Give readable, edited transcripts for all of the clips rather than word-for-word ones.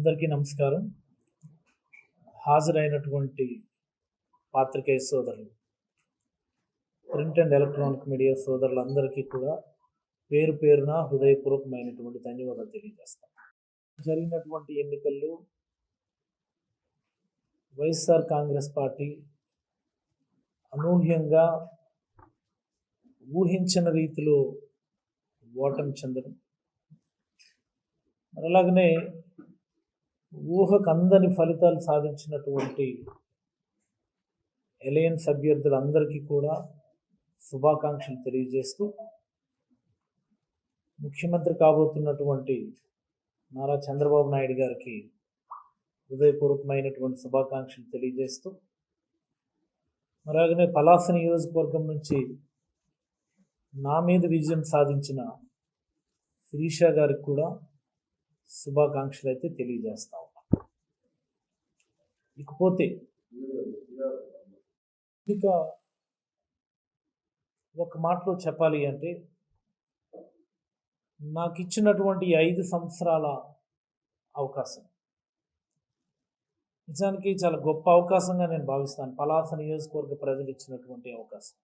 అందరికీ నమస్కారం. హాజరైనటువంటి పాత్రికేయ సోదరులు, ప్రింట్ అండ్ ఎలక్ట్రానిక్ మీడియా సోదరులందరికీ కూడా పేరు పేరున హృదయపూర్వకమైనటువంటి ధన్యవాదాలు తెలియజేస్తాం. జరిగినటువంటి ఎన్నికల్లో వైఎస్ఆర్ కాంగ్రెస్ పార్టీ అనూహ్యంగా ఊహించిన రీతిలో ఓటమి చెందడం, అలాగనే ఊహకు అందని ఫలితాలు సాధించినటువంటి ఎలయన్స్ అభ్యర్థులందరికీ కూడా శుభాకాంక్షలు తెలియజేస్తూ, ముఖ్యమంత్రి కాబోతున్నటువంటి నారా చంద్రబాబు నాయుడు గారికి హృదయపూర్వకమైనటువంటి శుభాకాంక్షలు తెలియజేస్తూ, అలాగనే పలాస నియోజకవర్గం నుంచి నా మీద విజయం సాధించిన శిరీష గారికి కూడా శుభాకాంక్షలు అయితే తెలియజేస్తా ఉన్నాం. ఇకపోతే ఇక ఒక మాటలో చెప్పాలి అంటే, నాకు ఇచ్చినటువంటి 5 సంవత్సరాల అవకాశం నిజానికి చాలా గొప్ప అవకాశంగా నేను భావిస్తాను. పలాస నియోజకవర్గ ప్రజలు ఇచ్చినటువంటి అవకాశం,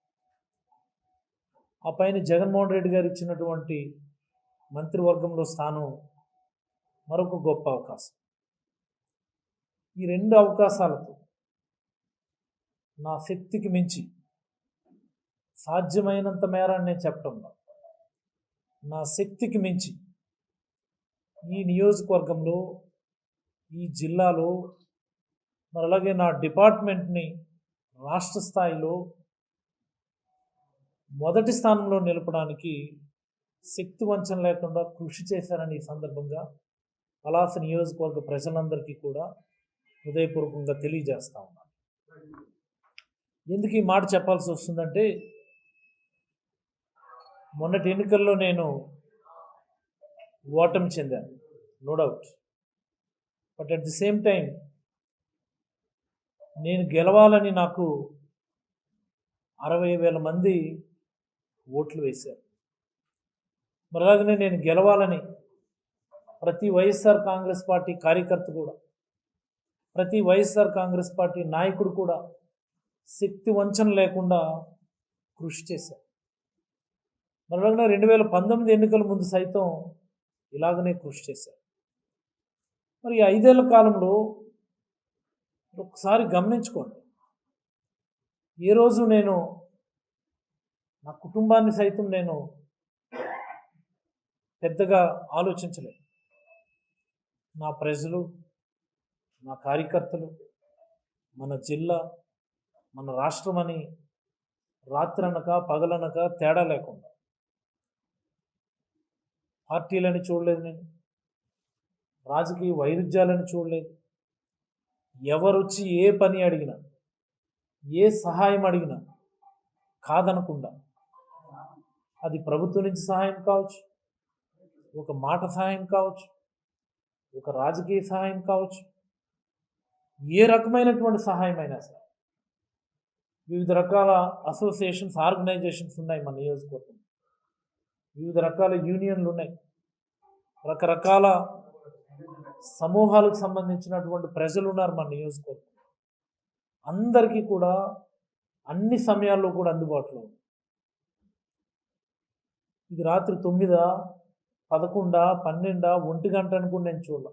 ఆ పైన జగన్మోహన్ రెడ్డి గారు ఇచ్చినటువంటి మంత్రివర్గంలో స్థానం మరొక గొప్ప అవకాశం. ఈ 2 అవకాశాలతో నా శక్తికి మించి సాధ్యమైనంత మేర నేను చెప్పడంలో, నా శక్తికి మించి ఈ నియోజకవర్గంలో, ఈ జిల్లాలో, మరి అలాగే నా డిపార్ట్మెంట్ని రాష్ట్ర స్థాయిలో మొదటి స్థానంలో నిలపడానికి శక్తి వంచన లేకుండా కృషి చేశారని ఈ సందర్భంగా పలాస నియోజకవర్గ ప్రజలందరికీ కూడా హృదయపూర్వకంగా తెలియజేస్తా ఉన్నాను. ఎందుకు ఈ మాట చెప్పాల్సి వస్తుందంటే, మొన్నటి ఎన్నికల్లో నేను ఓటమి చెందాను, no doubt. But at the same time నేను గెలవాలని నాకు 60,000 మంది ఓట్లు వేశారు. మరి అలాగనే నేను గెలవాలని ప్రతి వైఎస్ఆర్ కాంగ్రెస్ పార్టీ కార్యకర్త కూడా, ప్రతి వైఎస్ఆర్ కాంగ్రెస్ పార్టీ నాయకుడు కూడా శక్తి వంచన లేకుండా కృషి చేశారు. మరి అలాగనే 2019 ఎన్నికల ముందు సైతం ఇలాగనే కృషి చేశారు. మరి 5 ఏళ్ల కాలంలో ఒకసారి గమనించుకోండి, ఏ రోజు నేను నా కుటుంబాన్ని సైతం నేను పెద్దగా ఆలోచించలేదు. నా ప్రజలు, నా కార్యకర్తలు, మన జిల్లా, మన రాష్ట్రం అని రాత్రనక పగలనక తేడా లేకుండా పార్టీలని చూడలేదు, నేను రాజకీయ వైరుధ్యాలను చూడలేదు. ఎవరొచ్చి ఏ పని అడిగినా, ఏ సహాయం అడిగినా కాదనకుండా, అది ప్రభుత్వం నుంచి సహాయం కావచ్చు, ఒక మాట సహాయం కావచ్చు, ఒక రాజకీయ సహాయం కావచ్చు, ఏ రకమైనటువంటి సహాయం అయినా సరే, వివిధ రకాల అసోసియేషన్స్, ఆర్గనైజేషన్స్ ఉన్నాయి మన నియోజకవర్గం, వివిధ రకాల యూనియన్లు ఉన్నాయి, రకరకాల సమూహాలకు సంబంధించినటువంటి ప్రజలు ఉన్నారు మన నియోజకవర్గం. అందరికీ కూడా అన్ని సమయాల్లో కూడా అందుబాటులో ఉంది. ఇది రాత్రి 9, 11, 12, 1 గంట అనుకుని నేను చూడలే.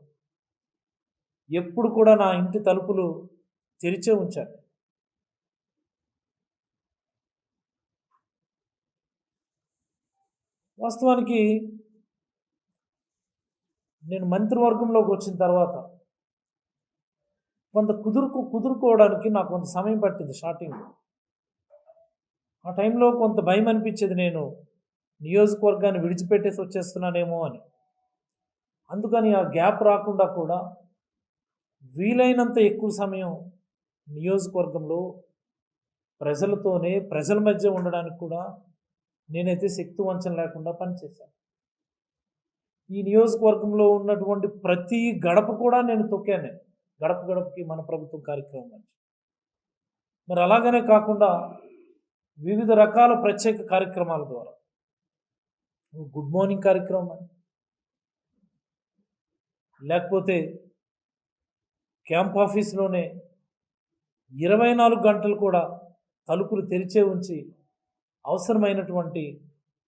ఎప్పుడు కూడా నా ఇంటి తలుపులు తెరిచే ఉంచాను. వాస్తవానికి నేను మంత్రివర్గంలోకి వచ్చిన తర్వాత కొంత కుదురుకోవడానికి నాకు కొంత సమయం పట్టింది. స్టార్టింగ్లో ఆ టైంలో కొంత భయం అనిపించేది, నేను నియోజకవర్గాన్ని విడిచిపెట్టేసి వచ్చేస్తున్నానేమో అని. అందుకని ఆ గ్యాప్ రాకుండా కూడా వీలైనంత ఎక్కువ సమయం నియోజకవర్గంలో ప్రజలతోనే, ప్రజల మధ్య ఉండడానికి కూడా నేనైతే శక్తి వంచన లేకుండా పనిచేశాను. ఈ నియోజకవర్గంలో ఉన్నటువంటి ప్రతి గడప కూడా నేను తొక్కాను. గడప గడపకి మన ప్రభుత్వం కార్యక్రమం నుంచి. మరి అలాగనే కాకుండా వివిధ రకాల ప్రత్యేక కార్యక్రమాల ద్వారా, గుడ్ మార్నింగ్ కార్యక్రమం అని, లేకపోతే క్యాంప్ ఆఫీస్లోనే 24 గంటలు కూడా తలుపులు తెరిచే ఉంచి అవసరమైనటువంటి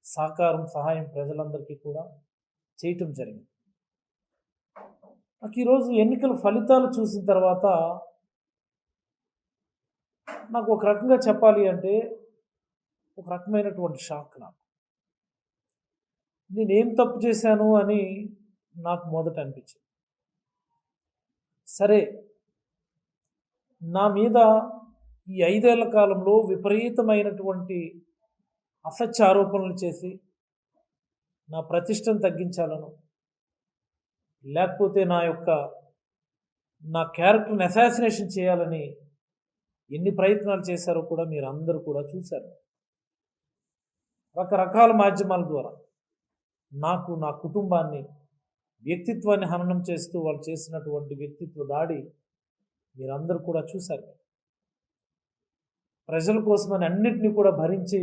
సహకారం సహాయం ప్రజలందరికీ కూడా చేయటం జరిగింది. నాకు ఈరోజు ఎన్నికల ఫలితాలు చూసిన తర్వాత నాకు ఒక రకంగా చెప్పాలి అంటే ఒక రకమైనటువంటి షాక్. నేనేం తప్పు చేశాను అని నాకు మొదట అనిపించింది. సరే, నా మీద ఈ 5 ఏళ్ల కాలంలో విపరీతమైనటువంటి అసత్య ఆరోపణలు చేసి నా ప్రతిష్టను తగ్గించాలను, లేకపోతే నా క్యారెక్టర్ని అసాసినేషన్ చేయాలని ఎన్ని ప్రయత్నాలు చేశారో కూడా మీరు అందరూ కూడా చూశారు. రకరకాల మాధ్యమాల ద్వారా నాకు, నా కుటుంబాన్ని, వ్యక్తిత్వాన్ని హననం చేస్తూ వాళ్ళు చేసినటువంటి వ్యక్తిత్వ దాడి మీరందరూ కూడా చూశారు. ప్రజల కోసమని అన్నిటినీ కూడా భరించి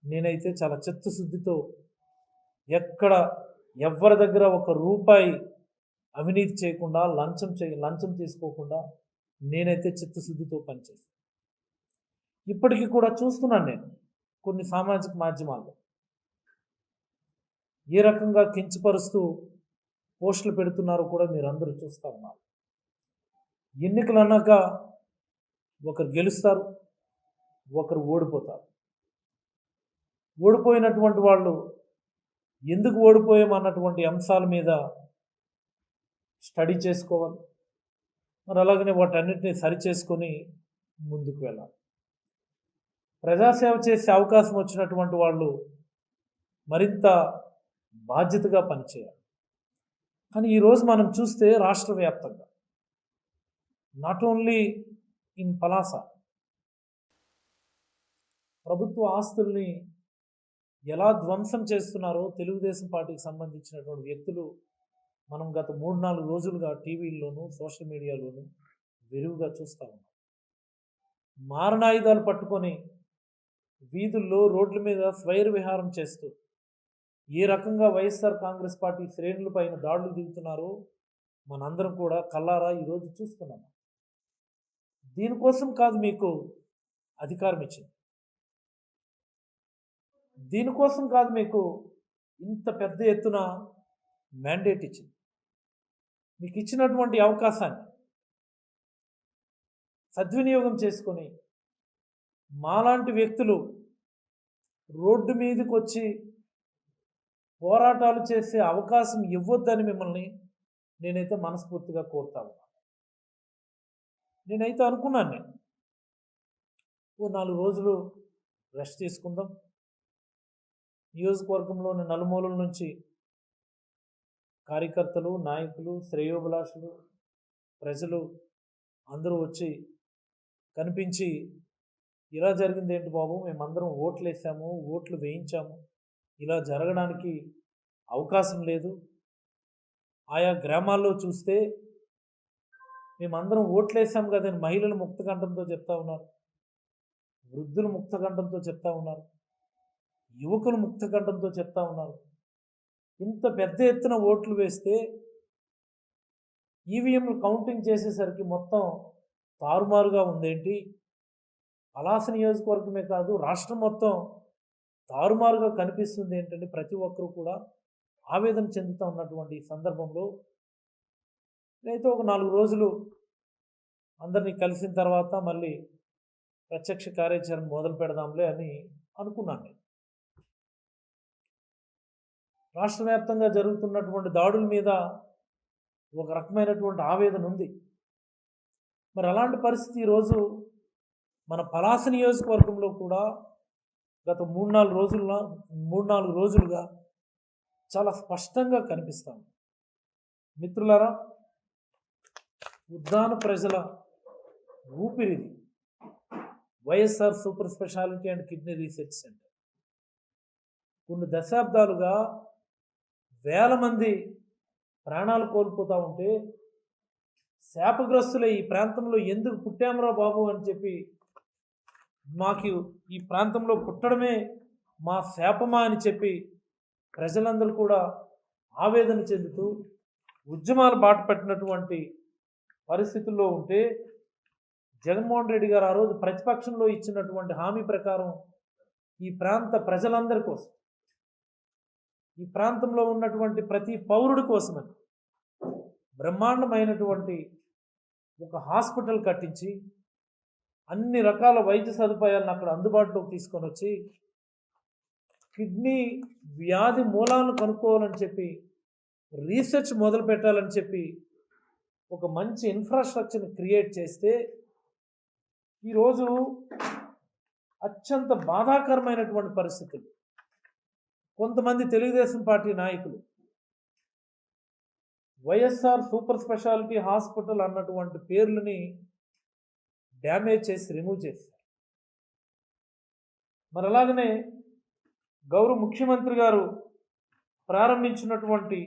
నేనైతే చాలా చిత్తశుద్ధితో ఎక్కడ ఎవరి దగ్గర ఒక రూపాయి అవినీతి చేయకుండా, లంచం తీసుకోకుండా నేనైతే చిత్తశుద్ధితో పనిచేస్తాను. ఇప్పటికీ కూడా చూస్తున్నాను నేను కొన్ని సామాజిక మాధ్యమాల్లో ఏ రకంగా కించపరుస్తూ పోస్టులు పెడుతున్నారో కూడా మీరు అందరూ చూస్తూ ఉన్నారు. ఎన్నికలు అన్నాక ఒకరు గెలుస్తారు, ఒకరు ఓడిపోతారు. ఓడిపోయినటువంటి వాళ్ళు ఎందుకు ఓడిపోయామన్నటువంటి అంశాల మీద స్టడీ చేసుకోవాలి. మరి అలాగనే వాటన్నిటిని సరిచేసుకొని ముందుకు వెళ్ళాలి. ప్రజాసేవ చేసే అవకాశం వచ్చినటువంటి వాళ్ళు మరింత బాధ్యతగా పనిచేయాలి. కానీ ఈరోజు మనం చూస్తే రాష్ట్ర వ్యాప్తంగా, నాట్ ఓన్లీ ఇన్ పలాస, ప్రభుత్వ ఆస్తుల్ని ఎలా ధ్వంసం చేస్తున్నారో తెలుగుదేశం పార్టీకి సంబంధించినటువంటి వ్యక్తులు మనం గత 3-4 రోజులుగా టీవీల్లోనూ సోషల్ మీడియాలోనూ విరివిగా చూస్తూ ఉన్నాం. మారణాయుధాలు పట్టుకొని వీధుల్లో, రోడ్ల మీద స్వైర విహారం చేస్తూ ఏ రకంగా వైఎస్ఆర్ కాంగ్రెస్ పార్టీ శ్రేణుల పైన దాడులు దిగుతున్నారో మనందరం కూడా కల్లారా ఈరోజు చూస్తున్నాము. దీనికోసం కాదు మీకు అధికారం ఇచ్చింది, దీనికోసం కాదు మీకు ఇంత పెద్ద ఎత్తున మ్యాండేట్ ఇచ్చింది. మీకు ఇచ్చినటువంటి అవకాశాన్ని సద్వినియోగం చేసుకొని మాలాంటి వ్యక్తులు రోడ్డు మీదకి వచ్చి పోరాటాలు చేసే అవకాశం ఇవ్వొద్దని మిమ్మల్ని నేనైతే మనస్ఫూర్తిగా కోరుతాను. నేనైతే అనుకున్నాను, ఓ 4 రోజులు రెస్ట్ తీసుకుందాం, నియోజకవర్గంలోని నలుమూలల నుంచి కార్యకర్తలు, నాయకులు, శ్రేయోభిలాషులు, ప్రజలు అందరూ వచ్చి కనిపించి ఇలా జరిగింది ఏంటి బాబు, మేమందరం ఓట్లు వేసాము, ఓట్లు వేయించాము, ఇలా జరగడానికి అవకాశం లేదు. ఆయా గ్రామాల్లో చూస్తే మేమందరం ఓట్లు వేసాం కదని మహిళలు ముక్తకంఠంతో చెప్తా ఉన్నారు, వృద్ధులు ముక్తకంఠంతో చెప్తా ఉన్నారు, యువకులు ముక్తకంఠంతో చెప్తా ఉన్నారు. ఇంత పెద్ద ఎత్తున ఓట్లు వేస్తే ఈవీఎంలు కౌంటింగ్ చేసేసరికి మొత్తం తారుమారుగా ఉందేంటి, పలాస నియోజకవర్గమే కాదు రాష్ట్రం మొత్తం తారుమారుగా కనిపిస్తుంది ఏంటంటే ప్రతి ఒక్కరూ కూడా ఆవేదన చెందుతూ ఉన్నటువంటి సందర్భంలో నేనైతే ఒక 4 రోజులు అందరినీ కలిసిన తర్వాత మళ్ళీ ప్రత్యక్ష కార్యాచరణ మొదలు పెడదాంలే అని అనుకున్నాను. నేను రాష్ట్ర వ్యాప్తంగా జరుగుతున్నటువంటి దాడుల మీద ఒక రకమైనటువంటి ఆవేదన ఉంది. మరి అలాంటి పరిస్థితి ఈరోజు మన పలాస నియోజకవర్గంలో కూడా గత 3-4 రోజులుగా చాలా స్పష్టంగా కనిపిస్తాం. మిత్రులారా, ఉద్దాన ప్రజల ఊపిరిది YSR super speciality and kidney research centre. కొన్ని దశాబ్దాలుగా వేల మంది ప్రాణాలు కోల్పోతూ ఉంటే శాపగ్రస్తులై ఈ ప్రాంతంలో ఎందుకు పుట్టామరా బాబు అని చెప్పి, మాకు ఈ ప్రాంతంలో పుట్టడమే మా శాపమా అని చెప్పి ప్రజలందరూ కూడా ఆవేదన చెందుతూ ఉద్యమాలు బాట పట్టినటువంటి పరిస్థితుల్లో ఉంటే జగన్మోహన్ రెడ్డి గారు ఆ రోజు ప్రతిపక్షంలో ఇచ్చినటువంటి హామీ ప్రకారం ఈ ప్రాంత ప్రజలందరి కోసం, ఈ ప్రాంతంలో ఉన్నటువంటి ప్రతి పౌరుడి కోసమని బ్రహ్మాండమైనటువంటి ఒక హాస్పిటల్ కట్టించి అన్ని రకాల వైద్య సదుపాయాలను అక్కడ అందుబాటులోకి తీసుకొని వచ్చి కిడ్నీ వ్యాధి మూలాలను కనుక్కోవాలని చెప్పి రీసెర్చ్ మొదలు పెట్టాలని చెప్పి ఒక మంచి ఇన్ఫ్రాస్ట్రక్చర్ని క్రియేట్ చేస్తే ఈరోజు అత్యంత బాధాకరమైనటువంటి పరిస్థితులు కొంతమంది తెలుగుదేశం పార్టీ నాయకులు వైఎస్ఆర్ సూపర్ స్పెషాలిటీ హాస్పిటల్ అన్నటువంటి పేర్లని డ్యామేజ్ చేసి రిమూవ్ చేశారు. మరి అలాగనే గౌరవ ముఖ్యమంత్రి గారు ప్రారంభించినటువంటి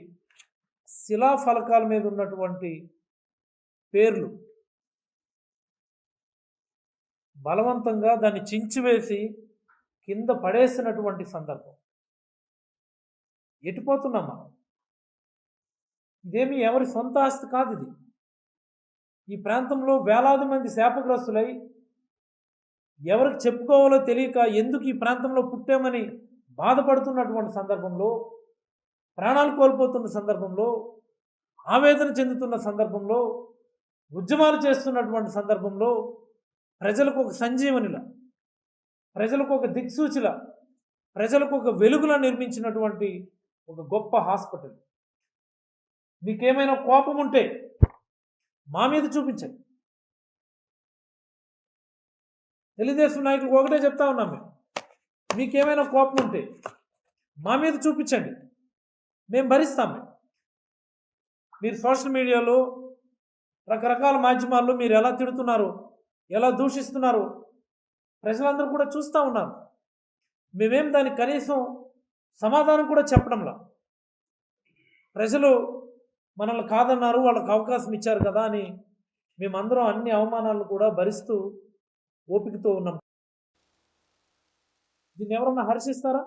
శిలాఫలకాల మీద ఉన్నటువంటి పేర్లు బలవంతంగా దాన్ని చించివేసి కింద పడేసినటువంటి సందర్భం. ఎటుపోతున్నామా? ఇదేమి ఎవరి సొంత ఆస్తి కాదు. ఇది ఈ ప్రాంతంలో వేలాది మంది శాపగ్రస్తులై ఎవరికి చెప్పుకోవాలో తెలియక ఎందుకు ఈ ప్రాంతంలో పుట్టామని బాధపడుతున్నటువంటి సందర్భంలో, ప్రాణాలు కోల్పోతున్న సందర్భంలో, ఆవేదన చెందుతున్న సందర్భంలో, ఉద్యమాలు చేస్తున్నటువంటి సందర్భంలో ప్రజలకు ఒక సంజీవనిలా, ప్రజలకు ఒక దిక్సూచిలా, ప్రజలకు ఒక వెలుగులా నిర్మించినటువంటి ఒక గొప్ప హాస్పిటల్. మీకేమైనా కోపం ఉంటే మా మీద చూపించండి. తెలుగుదేశం నాయకులకు ఒకటే చెప్తా ఉన్నాం, మీకేమైనా కోపం ఉంటే మా మీద చూపించండి, మేము భరిస్తాం. మీరు సోషల్ మీడియాలో రకరకాల మాధ్యమాల్లో మీరు ఎలా తిడుతున్నారు, ఎలా దూషిస్తున్నారు ప్రజలందరూ కూడా చూస్తూ ఉన్నారు. మేమేం దానికి కనీసం సమాధానం కూడా చెప్పడంలా. ప్రజలు మనల్ని కాదన్నారు, వాళ్ళకు అవకాశం ఇచ్చారు కదా అని మేమందరం అన్ని అవమానాలను కూడా భరిస్తూ ఓపికతో ఉన్నాం. దీన్ని ఎవరన్నా హర్షిస్తారా?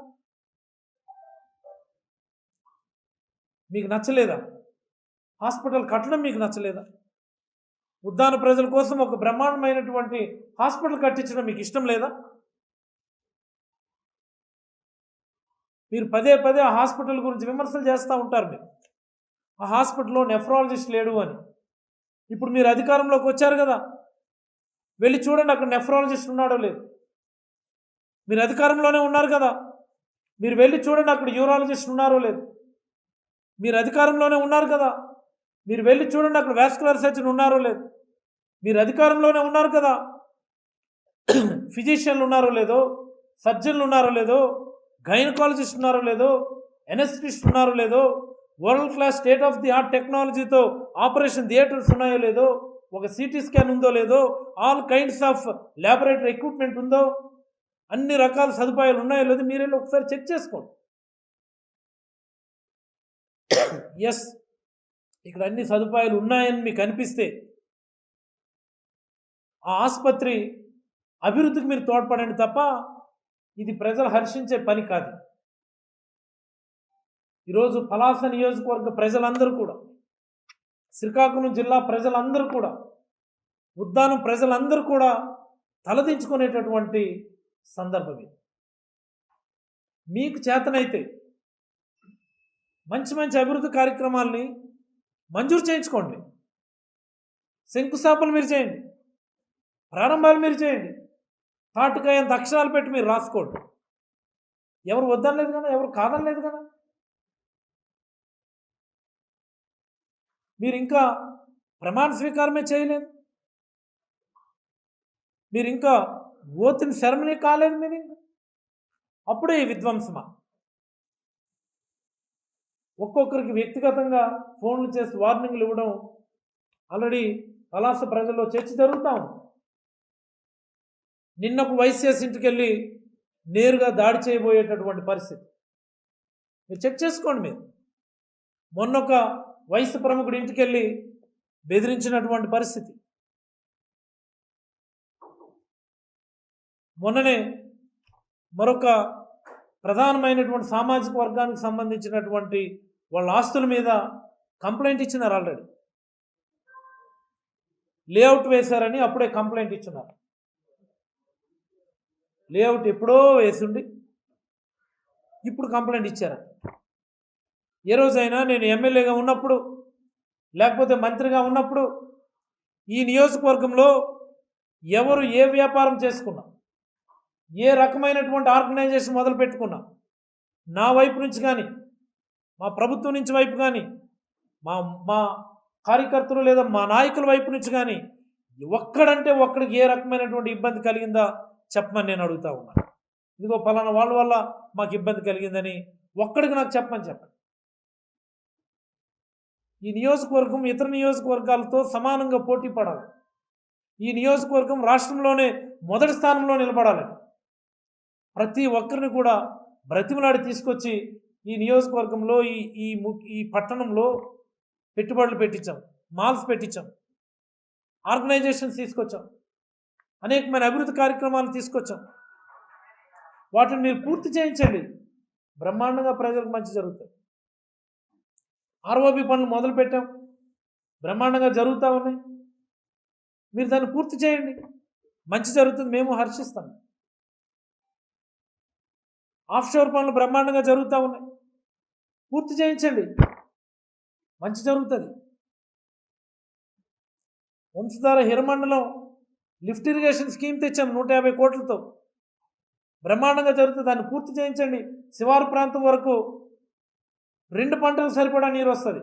మీకు నచ్చలేదా? హాస్పిటల్ కట్టడం మీకు నచ్చలేదా? ఉద్దాన ప్రజల కోసం ఒక బ్రహ్మాండమైనటువంటి హాస్పిటల్ కట్టించడం మీకు ఇష్టం లేదా? మీరు పదే పదే ఆ హాస్పిటల్ గురించి విమర్శలు చేస్తూ ఉంటారు. మీరు ఆ హాస్పిటల్లో నెఫ్రాలజిస్ట్ లేడు అని. ఇప్పుడు మీరు అధికారంలోకి వచ్చారు కదా, వెళ్ళి చూడండి అక్కడ నెఫ్రాలజిస్ట్ ఉన్నాడో లేదు. మీరు అధికారంలోనే ఉన్నారు కదా, మీరు వెళ్ళి చూడండి అక్కడ యూరాలజిస్ట్ ఉన్నారో లేదు. మీరు అధికారంలోనే ఉన్నారు కదా, మీరు వెళ్ళి చూడండి అక్కడ వాస్కులర్ సర్జన్ ఉన్నారో లేదు. మీరు అధికారంలోనే ఉన్నారు కదా, ఫిజిషియన్లు ఉన్నారో లేదో, సర్జన్లు ఉన్నారో లేదో, గైనకాలజిస్ట్ ఉన్నారో లేదో, ఎనెస్థిస్ట్ ఉన్నారో లేదో, world class state of the art టెక్నాలజీతో ఆపరేషన్ థియేటర్స్ ఉన్నాయో లేదో, ఒక సిటీ స్కాన్ ఉందో లేదో, all kinds of laboratory equipment ఉందో, అన్ని రకాల సదుపాయాలు ఉన్నాయో లేదో మీరు వెళ్ళి ఒకసారి చెక్ చేసుకోండి. ఎస్, ఇక్కడ అన్ని సదుపాయాలు ఉన్నాయని మీకు అనిపిస్తే ఆ ఆసుపత్రి అభివృద్ధికి మీరు తోడ్పడండి తప్ప ఇది ప్రజలు హర్షించే పని కాదు. ఈరోజు పలాస నియోజకవర్గ ప్రజలందరూ కూడా, శ్రీకాకుళం జిల్లా ప్రజలందరూ కూడా, ఉద్దానం ప్రజలందరూ కూడా తలదించుకునేటటువంటి సందర్భం ఇది. మీకు చేతనైతే మంచి మంచి అభివృద్ధి కార్యక్రమాల్ని మంజూరు చేయించుకోండి. శంకుస్థాపన మీరు చేయండి, ప్రారంభాలు మీరు చేయండి, తాటుకాయంత అక్షరాలు పెట్టి మీరు రాసుకోండి. ఎవరు వద్దనలేదు కదా, ఎవరు కాదనలేదు కదా. మీరు ఇంకా ప్రమాణ స్వీకారమే చేయలేదు, మీరు ఇంకా ఓతిని సెరమనీ కాలేదు. మీరు ఇంకా అప్పుడే ఈ విధ్వంసమా? ఒక్కొక్కరికి వ్యక్తిగతంగా ఫోన్లు చేసి వార్నింగ్లు ఇవ్వడం ఆల్రెడీ పలాస ప్రజల్లో చర్చ జరుగుతూ ఉంది. నిన్నకు వైసీఎస్ ఇంటికి వెళ్ళి నేరుగా దాడి చేయబోయేటటువంటి పరిస్థితి మీరు చెక్ చేసుకోండి. మీరు మొన్నొక వయసు ప్రముఖుడి ఇంటికి వెళ్ళి బెదిరించినటువంటి పరిస్థితి, మొన్ననే మరొక ప్రధానమైనటువంటి సామాజిక వర్గానికి సంబంధించినటువంటి వాళ్ళ ఆస్తుల మీద కంప్లైంట్ ఇచ్చినారు ఆల్రెడీ. లేఅవుట్ వేశారని అప్పుడే కంప్లైంట్ ఇచ్చున్నారు. లేఅవుట్ ఎప్పుడో వేసిండి ఇప్పుడు కంప్లైంట్ ఇచ్చారు. ఏ రోజైనా నేను ఎమ్మెల్యేగా ఉన్నప్పుడు లేకపోతే మంత్రిగా ఉన్నప్పుడు ఈ నియోజకవర్గంలో ఎవరు ఏ వ్యాపారం చేసుకున్నా, ఏ రకమైనటువంటి ఆర్గనైజేషన్ మొదలు పెట్టుకున్నా, నా వైపు నుంచి కానీ, మా ప్రభుత్వం నుంచి వైపు కానీ, మా మా కార్యకర్తలు లేదా మా నాయకుల వైపు నుంచి కానీ ఒక్కడంటే ఒక్కడికి ఏ రకమైనటువంటి ఇబ్బంది కలిగిందా చెప్పమని నేను అడుగుతా ఉన్నాను. ఇదిగో పలానా వాళ్ళ వల్ల మాకు ఇబ్బంది కలిగిందని ఒక్కడికి నాకు చెప్పమని చెప్పండి. ఈ నియోజకవర్గం ఇతర నియోజకవర్గాలతో సమానంగా పోటీ పడాలి. ఈ నియోజకవర్గం రాష్ట్రంలోనే మొదటి స్థానంలో నిలబడాలి. ప్రతి ఒక్కరిని కూడా బ్రతిమలాడి తీసుకొచ్చి ఈ నియోజకవర్గంలో ఈ పట్టణంలో పెట్టుబడులు పెట్టించాం, మాల్స్ పెట్టించాం, ఆర్గనైజేషన్స్ తీసుకొచ్చాం, అనేకమైన అభివృద్ధి కార్యక్రమాలు తీసుకొచ్చాం. వాటిని మీరు పూర్తి చేయించండి, బ్రహ్మాండంగా ప్రజలకు మంచి జరుగుతుంది. ఆర్ఓబి పనులు మొదలు పెట్టాం, బ్రహ్మాండంగా జరుగుతూ ఉన్నాయి. మీరు దాన్ని పూర్తి చేయండి, మంచి జరుగుతుంది, మేము హర్షిస్తాం. ఆఫ్షోర్ పనులు బ్రహ్మాండంగా జరుగుతూ ఉన్నాయి, పూర్తి చేయించండి, మంచి జరుగుతుంది. Vamsadhara Hiramandalam lift irrigation scheme తెచ్చాం 150 కోట్లతో, బ్రహ్మాండంగా జరుగుతుంది, దాన్ని పూర్తి చేయించండి. శివారు ప్రాంతం వరకు 2 పంటలకు సరిపడా నీరు వస్తుంది.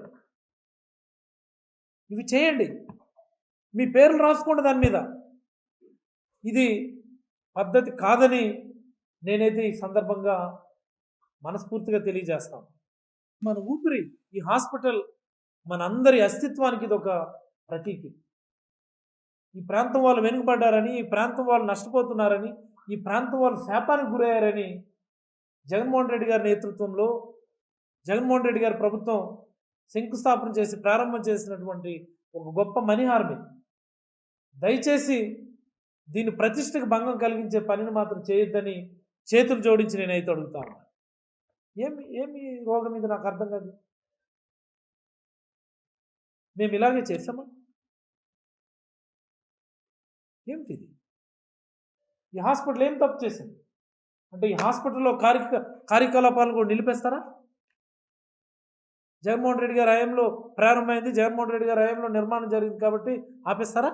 ఇవి చేయండి, మీ పేర్లు రాసుకోండి దాని మీద. ఇది పద్ధతి కాదని నేనైతే ఈ సందర్భంగా మనస్ఫూర్తిగా తెలియజేస్తాను. మన ఊపిరి ఈ హాస్పిటల్ మనందరి అస్తిత్వానికి ఇది ఒక ప్రతీకి. ఈ ప్రాంతం వాళ్ళు వెనుకబడ్డారని, ఈ ప్రాంతం వాళ్ళు నష్టపోతున్నారని, ఈ ప్రాంతం వాళ్ళు శాపానికి గురయ్యారని జగన్మోహన్ రెడ్డి గారి నేతృత్వంలో జగన్మోహన్ రెడ్డి గారి ప్రభుత్వం శంకుస్థాపన చేసి ప్రారంభం చేసినటువంటి ఒక గొప్ప మణిహారమే. దయచేసి దీని ప్రతిష్టకు భంగం కలిగించే పనిని మాత్రం చేయొద్దని చేతులు జోడించి నేనైతే అడుగుతాను. ఏమి రోగం ఇది నాకు అర్థం కాదు. మేము ఇలాగే చేస్తామా? ఏమిటిది? ఈ హాస్పిటల్ ఏం తప్పు చేసింది అంటే ఈ హాస్పిటల్లో కార్యకలాపాలను కూడా నిలిపేస్తారా? జగన్మోహన్ రెడ్డి గారి హయాంలో ప్రారంభమైంది, జగన్మోహన్ రెడ్డి గారి హయాంలో నిర్మాణం జరిగింది కాబట్టి ఆపేస్తారా?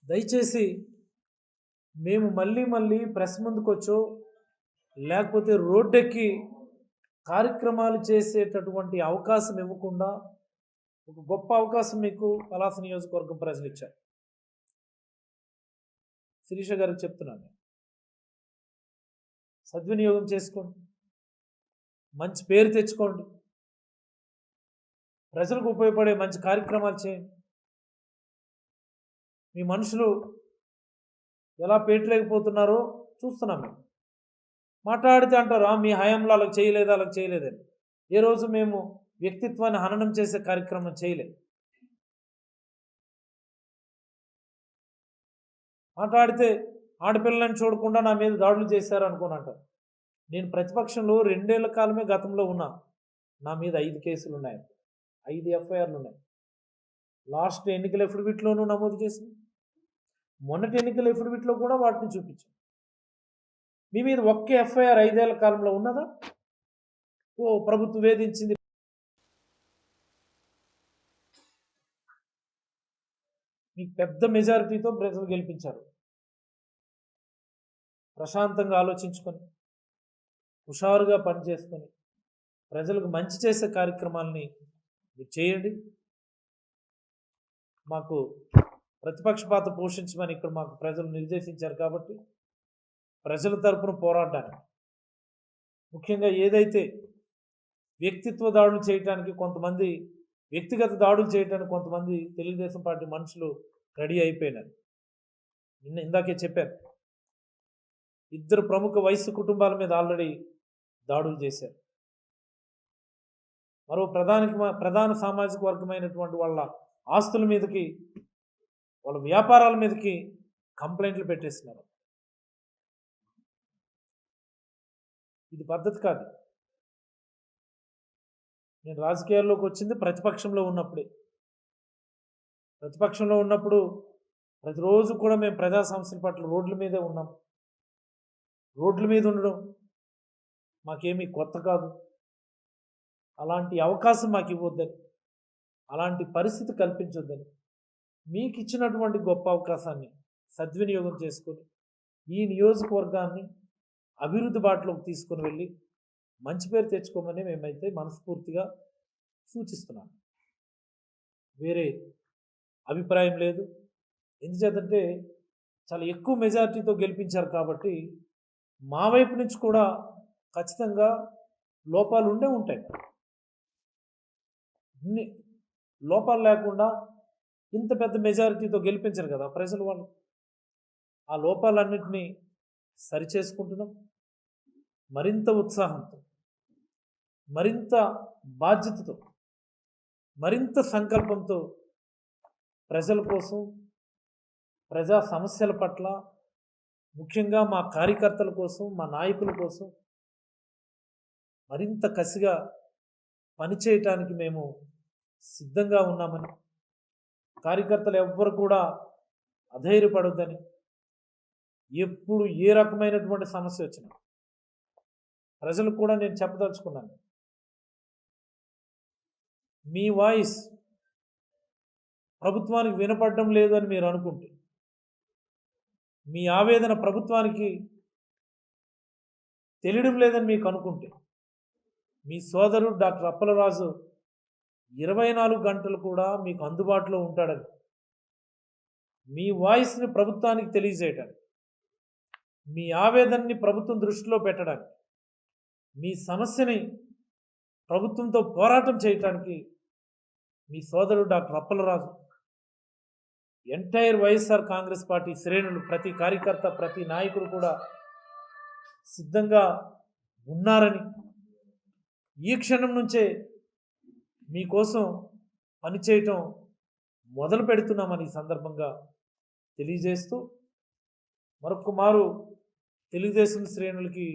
దయచేసి మేము మళ్ళీ ప్రెస్ ముందుకు వచ్చో లేకపోతే రోడ్డెక్కి కార్యక్రమాలు చేసేటటువంటి అవకాశం ఇవ్వకుండా ఒక గొప్ప అవకాశం మీకు పలాస నియోజకవర్గం ప్రజలు ఇచ్చారు. శిరీష గారికి చెప్తున్నాను, సద్వినియోగం చేసుకోండి, మంచి పేరు తెచ్చుకోండి, ప్రజలకు ఉపయోగపడే మంచి కార్యక్రమాలు చేయండి. మీ మనుషులు ఎలా పేటలేకపోతున్నారో చూస్తున్నాం. మేము మాట్లాడితే అంటారు మీ హయాంలో అలా చేయలేదని. ఏ రోజు మేము వ్యక్తిత్వాన్ని హననం చేసే కార్యక్రమం చేయలేదు. మాట్లాడితే ఆడపిల్లలను చూడకుండా నా మీద దాడులు చేశారు అనుకోని అంటారు. నేను ప్రతిపక్షంలో 2 ఏళ్ల కాలమే గతంలో ఉన్నా. నా మీద 5 కేసులు ఉన్నాయి, 5 ఎఫ్ఐఆర్లు ఉన్నాయి. లాస్ట్ ఎన్నికల ఎఫిడవిట్లోనూ నమోదు చేసింది, మొన్నటి ఎన్నికల ఎఫిడవిట్లో కూడా వాటిని చూపించాం. మీ మీద ఒక్క ఎఫ్ఐఆర్ 5 ఏళ్ల కాలంలో ఉన్నదా? ప్రభుత్వం వేధించింది. మీకు పెద్ద మెజారిటీతో ప్రజలు గెలిపించారు. ప్రశాంతంగా ఆలోచించుకొని హుషారుగా పనిచేసుకొని ప్రజలకు మంచి చేసే కార్యక్రమాలని మీరు చేయండి. మాకు ప్రతిపక్ష పాత్ర పోషించమని ఇక్కడ మాకు ప్రజలు నిర్దేశించారు కాబట్టి ప్రజల తరపున పోరాటానికి, ముఖ్యంగా ఏదైతే వ్యక్తిత్వ దాడులు చేయడానికి కొంతమంది, వ్యక్తిగత దాడులు చేయడానికి కొంతమంది తెలుగుదేశం పార్టీ మనుషులు రెడీ అయిపోయినారు. ఇందాకే చెప్పారు, 2 ప్రముఖ వయసు కుటుంబాల మీద ఆల్రెడీ దాడులు చేశారు. మరో ప్రధాన సామాజిక వర్గమైనటువంటి వాళ్ళ ఆస్తుల మీదకి, వాళ్ళ వ్యాపారాల మీదకి కంప్లైంట్లు పెట్టేస్తున్నారు. ఇది పద్ధతి కాదు. నేను రాజకీయాల్లోకి వచ్చింది ప్రతిపక్షంలో ఉన్నప్పుడే. ప్రతిపక్షంలో ఉన్నప్పుడు ప్రతిరోజు కూడా మేము ప్రజా సమస్యల పట్ల రోడ్ల మీదే ఉన్నాం. రోడ్ల మీద ఉండడం మాకేమీ కొత్త కాదు. అలాంటి అవకాశం మాకు ఇవ్వద్దని, అలాంటి పరిస్థితి కల్పించొద్దని, మీకు ఇచ్చినటువంటి గొప్ప అవకాశాన్ని సద్వినియోగం చేసుకొని ఈ నియోజకవర్గాన్ని అభివృద్ధి బాటలోకి తీసుకొని వెళ్ళి మంచి పేరు తెచ్చుకోమని మేమైతే మనస్ఫూర్తిగా సూచిస్తున్నాను. వేరే అభిప్రాయం లేదు. ఎందుచేతంటే చాలా ఎక్కువ మెజారిటీతో గెలిపించారు కాబట్టి మా వైపు నుంచి కూడా ఖచ్చితంగా లోపాలు ఉంటాయి. ఇన్ని లోపాలు లేకుండా ఇంత పెద్ద మెజారిటీతో గెలిపించరు కదా ప్రజలు. వాళ్ళు ఆ లోపాలన్నింటినీ సరిచేసుకుంటున్నాం. మరింత ఉత్సాహంతో, మరింత బాధ్యతతో, మరింత సంకల్పంతో ప్రజల కోసం, ప్రజా సమస్యల పట్ల, ముఖ్యంగా మా కార్యకర్తల కోసం, మా నాయకుల కోసం మరింత కసిగా పనిచేయటానికి మేము సిద్ధంగా ఉన్నామని, కార్యకర్తలు ఎవ్వరు కూడా అధైర్యపడొద్దని, ఎప్పుడు ఏ రకమైనటువంటి సమస్య వచ్చినా ప్రజలకు కూడా నేను చెప్పదలుచుకున్నాను. మీ వాయిస్ ప్రభుత్వానికి వినపడడం లేదు అని మీరు అనుకుంటే, మీ ఆవేదన ప్రభుత్వానికి తెలియడం లేదని మీకు అనుకుంటే, మీ సోదరుడు డాక్టర్ అప్పలరాజు 24 గంటలు కూడా మీకు అందుబాటులో ఉంటాడని, మీ వాయిస్ని ప్రభుత్వానికి తెలియజేయడానికి, మీ ఆవేదనని ప్రభుత్వం దృష్టిలో పెట్టడానికి, మీ సమస్యని ప్రభుత్వంతో పోరాటం చేయటానికి మీ సోదరుడు doctor Appalaraju, entire YSR Congress party శ్రేణులు, ప్రతి కార్యకర్త, ప్రతి నాయకుడు కూడా సిద్ధంగా ఉన్నారని, ఈ క్షణం నుంచే మీకోసం పనిచేయటం మొదలు పెడుతున్నామని ఈ సందర్భంగా తెలియజేస్తూ, మరొక మారు తెలుగుదేశం శ్రేణులకి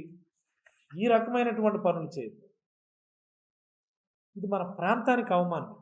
ఈ రకమైనటువంటి పనులు చేయదు. ఇది మన ప్రాంతానికి అవమానం.